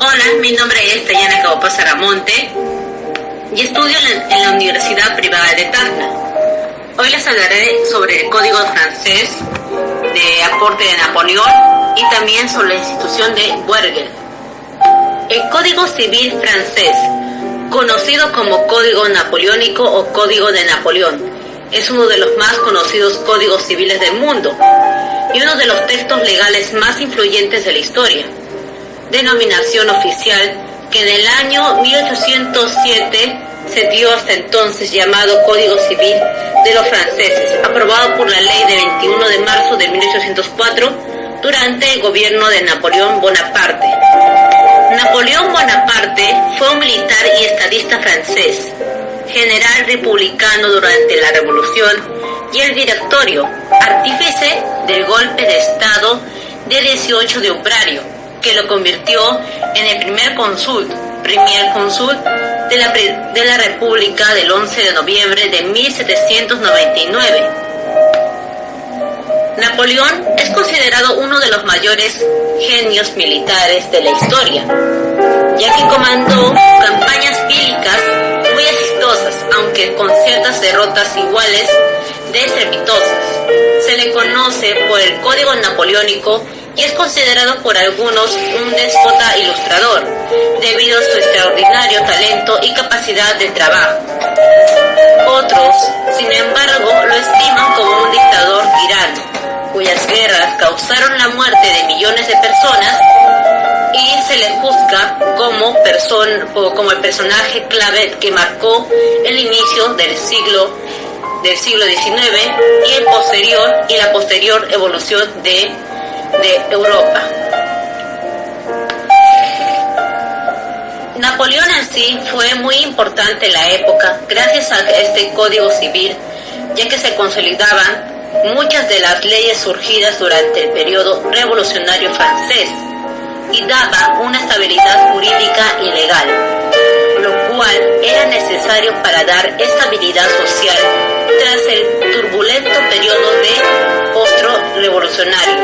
Hola, mi nombre es Dayana Cabopa Saramonte y estudio en la Universidad Privada de Tacna. Hoy les hablaré sobre el Código francés de aporte de Napoleón y también sobre la institución de Bruegel. El Código Civil francés, conocido como Código Napoleónico o Código de Napoleón, es uno de los más conocidos códigos civiles del mundo y uno de los textos legales más influyentes de la historia. Denominación oficial que en el año 1807 se dio hasta entonces llamado Código Civil de los franceses, aprobado por la ley de 21 de marzo de 1804 durante el gobierno de Napoleón Bonaparte. Napoleón Bonaparte fue un militar y estadista francés, general republicano durante la Revolución y el directorio, artífice del golpe de Estado de 18 de Febbrario, que lo convirtió en el primer cónsul de la República del 11 de noviembre de 1799. Napoleón es considerado uno de los mayores genios militares de la historia, ya que comandó campañas bélicas muy exitosas, aunque con ciertas derrotas iguales de estrepitosas. Se le conoce por el Código Napoleónico y es considerado por algunos un déspota ilustrador, debido a su extraordinario talento y capacidad de trabajo. Otros, sin embargo, lo estiman como un dictador tirano, cuyas guerras causaron la muerte de millones de personas, y se le juzga como el personaje clave que marcó el inicio del siglo XIX y la posterior evolución de Europa. Napoleón en sí fue muy importante en la época gracias a este código civil, ya que se consolidaban muchas de las leyes surgidas durante el periodo revolucionario francés y daba una estabilidad jurídica y legal, lo cual era necesario para dar estabilidad social tras el turbulento periodo de post-revolucionario.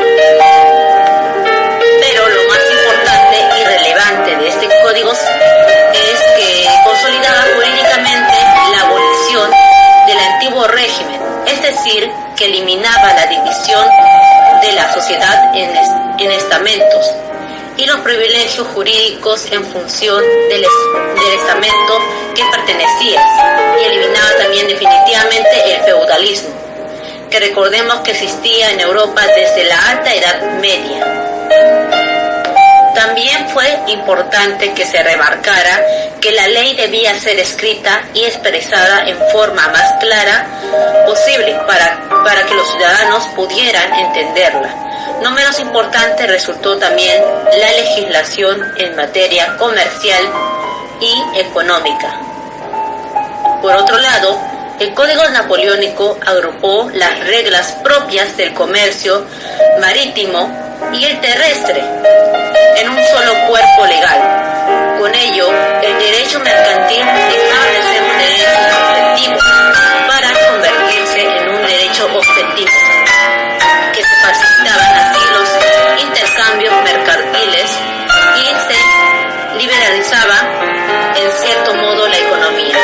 Pero lo más importante y relevante de este código es que consolidaba jurídicamente la abolición del antiguo régimen, es decir, que eliminaba la división de la sociedad en estamentos y los privilegios jurídicos en función del estamento que pertenecías, y eliminaba también definitivamente el feudalismo, que recordemos que existía en Europa desde la Alta Edad Media. También fue importante que se remarcara que la ley debía ser escrita y expresada en forma más clara posible para que los ciudadanos pudieran entenderla. No menos importante resultó también la legislación en materia comercial y económica. Por otro lado, el Código Napoleónico agrupó las reglas propias del comercio marítimo y el terrestre en un solo cuerpo legal. Con ello, el derecho mercantil dejaba de ser un derecho subjetivo para convertirse en un derecho objetivo, que se facilitaban así los intercambios mercantiles y se liberalizaba en cierto modo la economía.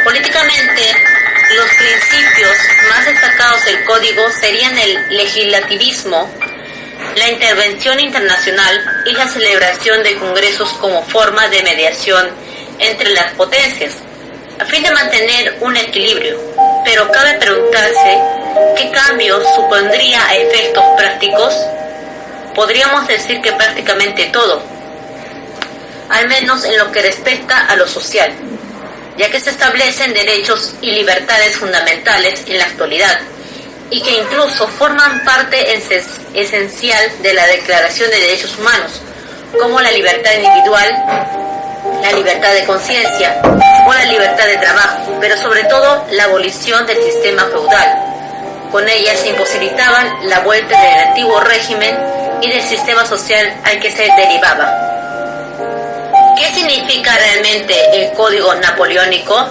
Políticamente, los principios más destacados del código serían el legislativismo, la intervención internacional y la celebración de congresos como forma de mediación entre las potencias, a fin de mantener un equilibrio. Pero cabe preguntarse qué cambios supondría a efectos prácticos. Podríamos decir que prácticamente todo, al menos en lo que respecta a lo social, ya que se establecen derechos y libertades fundamentales en la actualidad y que incluso forman parte esencial de la Declaración de Derechos Humanos, como la libertad individual, la libertad de conciencia o la libertad de trabajo, pero sobre todo la abolición del sistema feudal. Con ella se imposibilitaban la vuelta del antiguo régimen y del sistema social al que se derivaba. ¿Qué significa realmente el Código Napoleónico?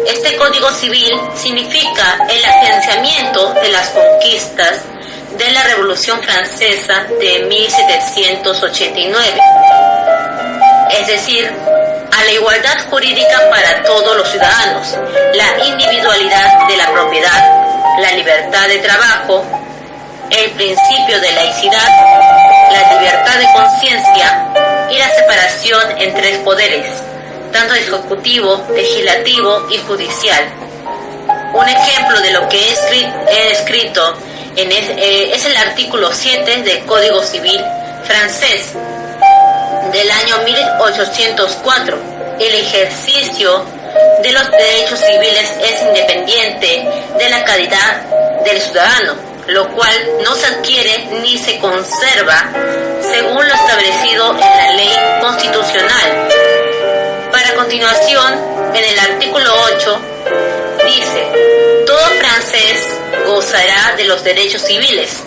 Este Código Civil significa el agenciamiento de las conquistas de la Revolución Francesa de 1789, es decir, a la igualdad jurídica para todos los ciudadanos, la individualidad de la propiedad, la libertad de trabajo, el principio de laicidad, la libertad de conciencia y la separación en tres poderes, tanto ejecutivo, legislativo y judicial. Un ejemplo de lo que he escrito es el artículo 7 del Código Civil francés del año 1804. El ejercicio de los derechos civiles es independiente de la calidad del ciudadano, lo cual no se adquiere ni se conserva según lo establecido en la ley constitucional. Para continuación, en el artículo 8 dice: todo francés gozará de los derechos civiles,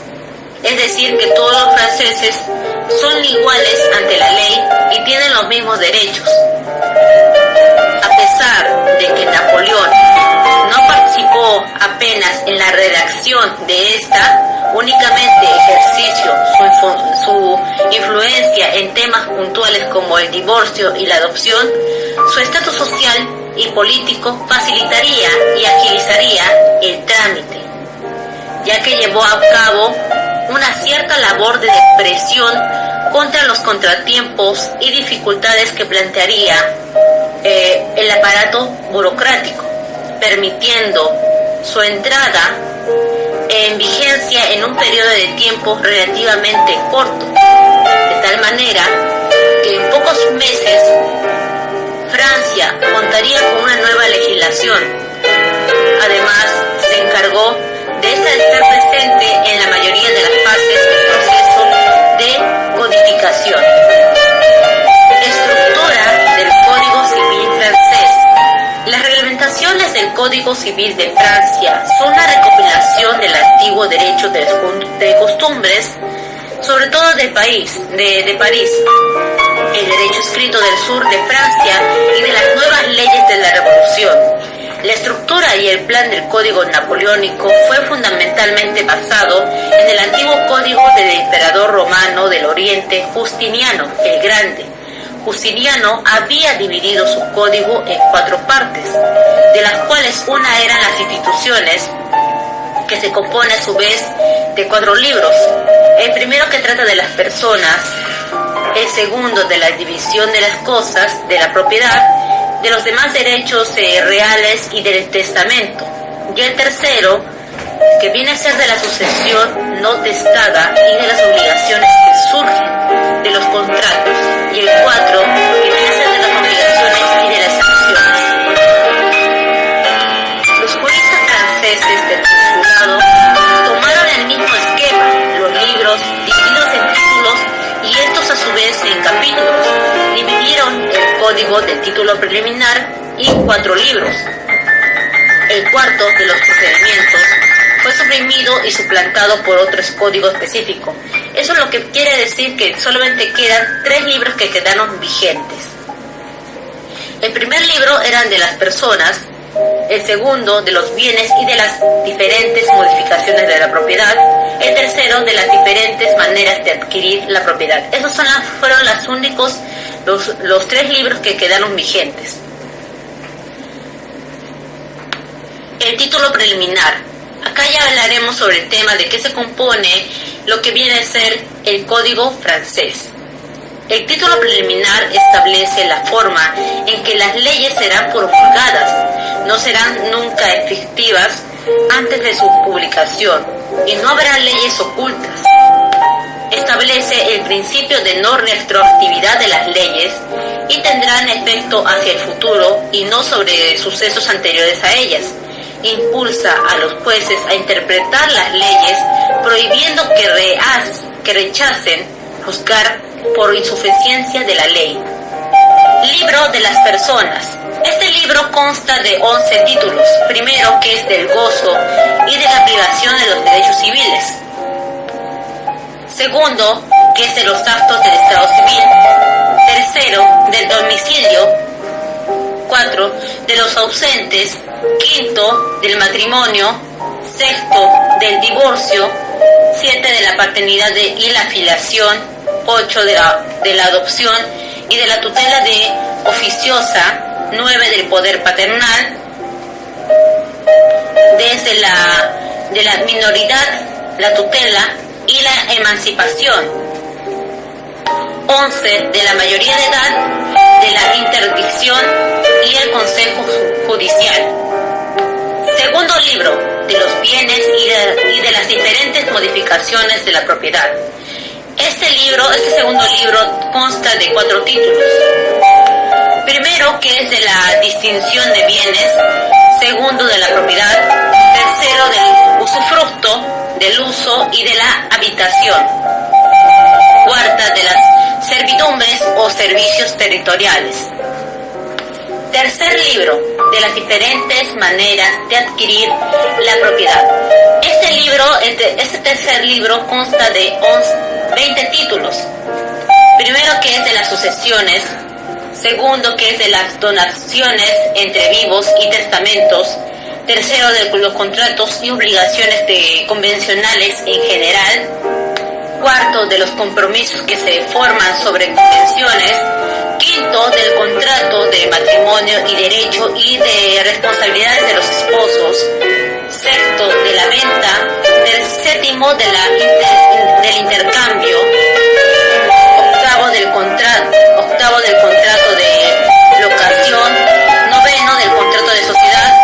es decir, que todos los franceses son iguales ante la ley y tienen los mismos derechos. A pesar de que Napoleón no participó apenas en la redacción de esta, únicamente ejerció su influencia en temas puntuales como el divorcio y la adopción, su estatus social y político facilitaría y agilizaría el trámite, ya que llevó a cabo una cierta labor de expresión contra los contratiempos y dificultades que plantearía el aparato burocrático, permitiendo su entrada en vigencia en un periodo de tiempo relativamente corto, de tal manera que en pocos meses Francia contaría con una nueva legislación. Además, se encargó de estar presente en la mayoría de las fases del proceso de codificación. Estructura del Código Civil francés. Las reglamentaciones del Código Civil de Francia son una recopilación del antiguo derecho de costumbres, sobre todo del país, de París, el derecho escrito del sur de Francia y de las nuevas leyes de la Revolución. La estructura y el plan del Código Napoleónico fue fundamentalmente basado en el antiguo código del emperador romano del Oriente, Justiniano el Grande. Justiniano había dividido su código en 4 partes, de las cuales una eran las instituciones, que se compone a su vez de 4 libros. El primero, que trata de las personas; el segundo, de la división de las cosas, de la propiedad, de los demás derechos reales y del testamento; y el tercero, que viene a ser de la sucesión no testada y de las obligaciones que surgen de los contratos; y el 4, que viene a ser de las obligaciones y de las sanciones. Los juristas franceses del censurado tomaron el mismo esquema, los libros divididos en títulos y estos a su vez en capítulos. Dividieron el código del título preliminar en 4 libros. El cuarto, de los procedimientos, fue suprimido y suplantado por otro código específico. Eso es lo que quiere decir que solamente quedan 3 libros que quedaron vigentes. El primer libro eran de las personas, el segundo de los bienes y de las diferentes modificaciones de la propiedad, el tercero de las diferentes maneras de adquirir la propiedad. Esos fueron los únicos, los 3 libros que quedaron vigentes. El título preliminar. Acá ya hablaremos sobre el tema de qué se compone lo que viene a ser el Código francés. El título preliminar establece la forma en que las leyes serán promulgadas, no serán nunca efectivas antes de su publicación y no habrá leyes ocultas. Establece el principio de no retroactividad de las leyes y tendrán efecto hacia el futuro y no sobre sucesos anteriores a ellas. Impulsa a los jueces a interpretar las leyes, prohibiendo que rechacen juzgar por insuficiencia de la ley. Libro de las personas. Este libro consta de 11 títulos. Primero, que es del gozo y de la privación de los derechos civiles. Segundo, que es de los actos del Estado civil. Tercero, del domicilio. 4, de los ausentes. Quinto, del matrimonio. Sexto, del divorcio. 7 de la paternidad y la filiación, 8 de la adopción y de la tutela de oficiosa, 9 del poder paternal, desde de la minoridad, la tutela y la emancipación, 11 de la mayoría de edad, de la interdicción y el consejo judicial. Segundo libro, de los bienes y de las diferentes modificaciones de la propiedad. Este segundo libro consta de 4 títulos. Primero, que es de la distinción de bienes. Segundo, de la propiedad. Tercero, del usufructo, del uso y de la habitación. Cuarta, de las servidumbres o servicios territoriales. Tercer libro, de las diferentes maneras de adquirir la propiedad. Este tercer libro consta de 20 títulos. Primero, que es de las sucesiones. Segundo, que es de las donaciones entre vivos y testamentos. Tercero, de los contratos y obligaciones convencionales en general. Cuarto, de los compromisos que se forman sobre convenciones. Quinto, del contrato de matrimonio y derecho y de responsabilidades de los esposos. Sexto, de la venta. Séptimo, del intercambio. Octavo, del contrato de locación. Noveno, del contrato de sociedad.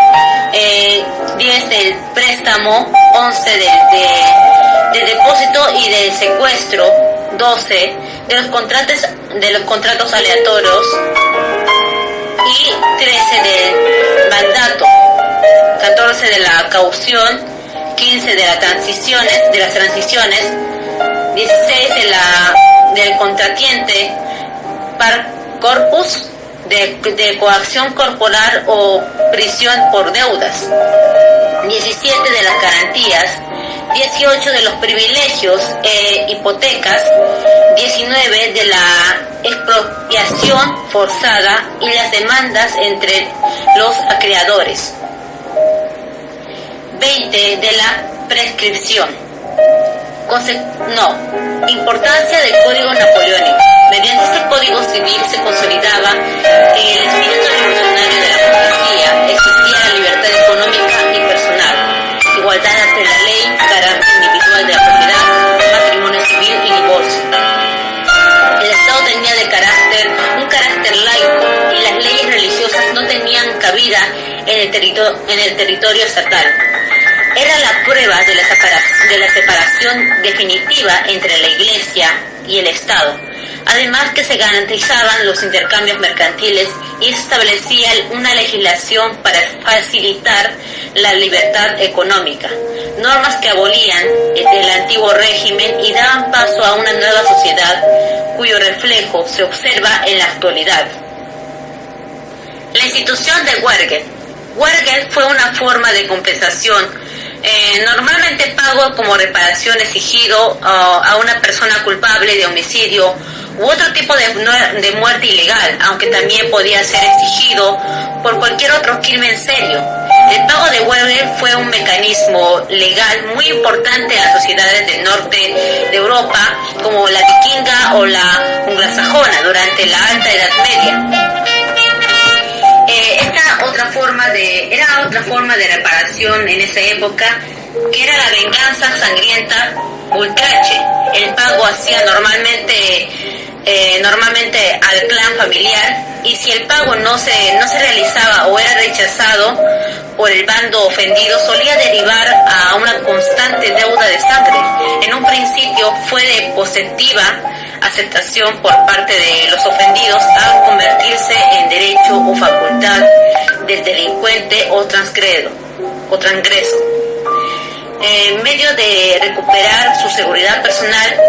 10, del préstamo. 11, del depósito y del secuestro. 12, de los contratos aleatorios. Y 13, del mandato. 14, de la caución. 15, de las transiciones. 16, del contratiente par corpus, de coacción corporal o prisión por deudas. 17, de las garantías. 18, de los privilegios hipotecas. 19, de la expropiación forzada y las demandas entre los acreedores. 20, de la prescripción. Importancia del Código Napoleónico. Mediante este Código Civil se consolidaba en el espíritu revolucionario de la burguesía. Existía la libertad económica y personal, igualdad ante la ley, carácter individual de la propiedad, matrimonio civil y divorcio. El Estado tenía un carácter laico y las leyes religiosas no tenían cabida en el territorio estatal. Era la prueba de la separación definitiva entre la Iglesia y el Estado. Además que se garantizaban los intercambios mercantiles y se establecía una legislación para facilitar la libertad económica. Normas que abolían el antiguo régimen y daban paso a una nueva sociedad cuyo reflejo se observa en la actualidad. La institución de Wergel. Wergel fue una forma de compensación normalmente pago como reparación exigido a una persona culpable de homicidio u otro tipo de muerte ilegal, aunque también podía ser exigido por cualquier otro crimen serio. El pago de Wergel fue un mecanismo legal muy importante en las sociedades del norte de Europa, como la vikinga o la anglosajona durante la Alta Edad Media. Era otra forma de reparación en esa época, que era la venganza sangrienta ultrache. El pago hacía normalmente al clan familiar, y si el pago no se realizaba o era rechazado por el bando ofendido, solía derivar a una constante deuda de sangre. En un principio fue de positiva aceptación por parte de los ofendidos, a convertirse en derecho o facultad del delincuente o transgreso. En medio de recuperar su seguridad personal,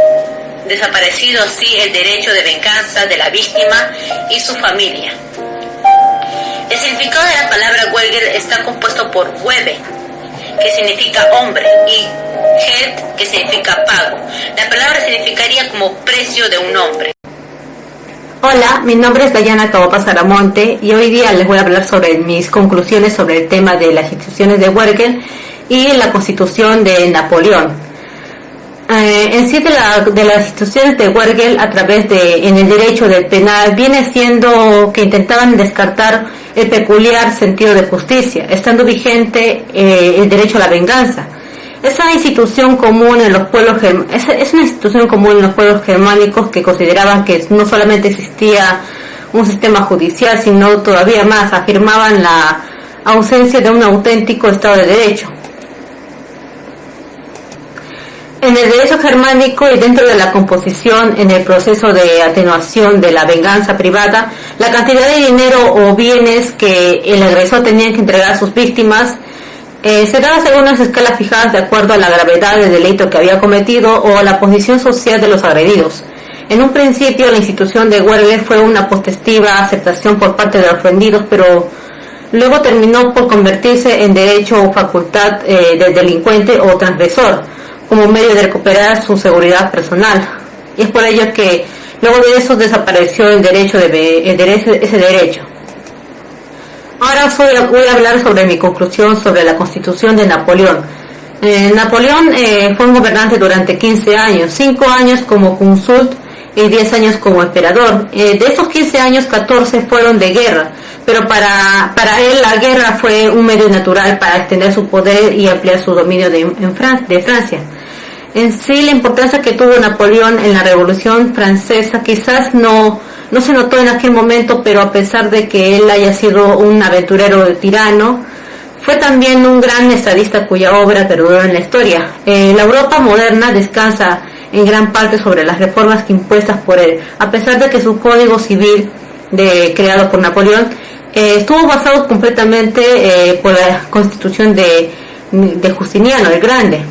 desaparecido así el derecho de venganza de la víctima y su familia. El significado de la palabra Wergel está compuesto por Webe, que significa hombre, y Geld, que significa pago. La palabra significaría como precio de un hombre. Hola, mi nombre es Dayana Tabopa Saramonte y hoy día les voy a hablar sobre mis conclusiones sobre el tema de las instituciones de Wergel y la Constitución de Napoleón. En sí de las instituciones de Weigel a través de en el derecho del penal viene siendo que intentaban descartar el peculiar sentido de justicia, estando vigente el derecho a la venganza. Esa institución común en los pueblos es una institución común en los pueblos germánicos que consideraban que no solamente existía un sistema judicial, sino todavía más afirmaban la ausencia de un auténtico Estado de Derecho. En el derecho germánico y dentro de la composición en el proceso de atenuación de la venganza privada, la cantidad de dinero o bienes que el agresor tenía que entregar a sus víctimas se daba según unas escalas fijadas de acuerdo a la gravedad del delito que había cometido o a la posición social de los agredidos. En un principio la institución de Weigel fue una potestiva aceptación por parte de los ofendidos, pero luego terminó por convertirse en derecho o facultad del delincuente o transgresor, como medio de recuperar su seguridad personal. Y es por ello que luego de eso desapareció ese derecho. Ahora voy a hablar sobre mi conclusión sobre la Constitución de Napoleón. Napoleón fue un gobernante durante 15 años, 5 años como consult y 10 años como emperador. De esos 15 años, 14 fueron de guerra, pero para él la guerra fue un medio natural para extender su poder y ampliar su dominio de Francia. En sí, la importancia que tuvo Napoleón en la Revolución Francesa quizás no se notó en aquel momento, pero a pesar de que él haya sido un aventurero tirano, fue también un gran estadista cuya obra perduró en la historia. La Europa moderna descansa en gran parte sobre las reformas impuestas por él, a pesar de que su código civil creado por Napoleón estuvo basado completamente por la constitución de Justiniano el Grande.